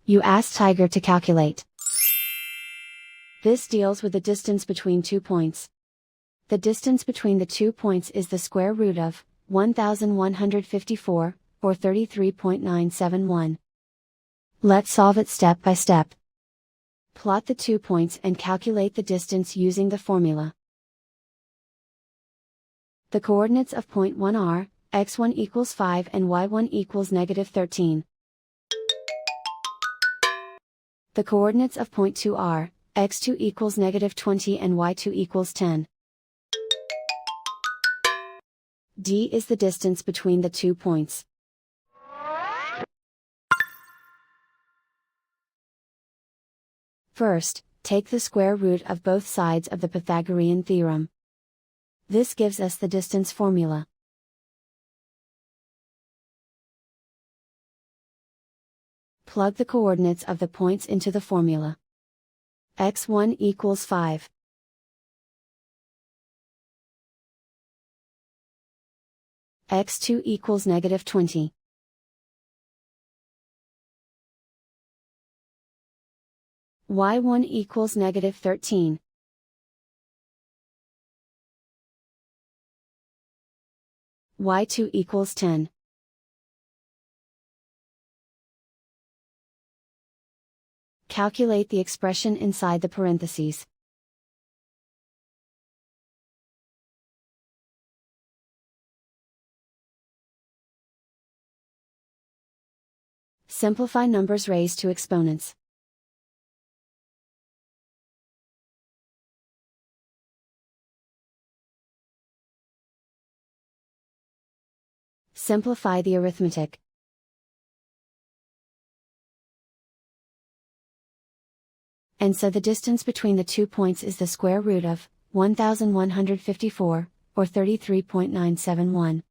You ask Tiger to calculate. This deals with the distance between 2 points. The distance between the 2 points is the square root of 1154, or 33.971. Let's solve it step by step. Plot the 2 points and calculate the distance using the formula. The coordinates of point 1 are, x1 equals 5 and y1 equals -13. The coordinates of point 2 are, x2 equals -20 and y2 equals 10. D is the distance between the 2 points. First, take the square root of both sides of the Pythagorean theorem. This gives us the distance formula. Plug the coordinates of the points into the formula. x1 equals 5. x2 equals -20. y1 equals -13. y2 equals 10. Calculate the expression inside the parentheses. Simplify numbers raised to exponents. Simplify the arithmetic. And so the distance between the 2 points is the square root of 1154, or 33.971.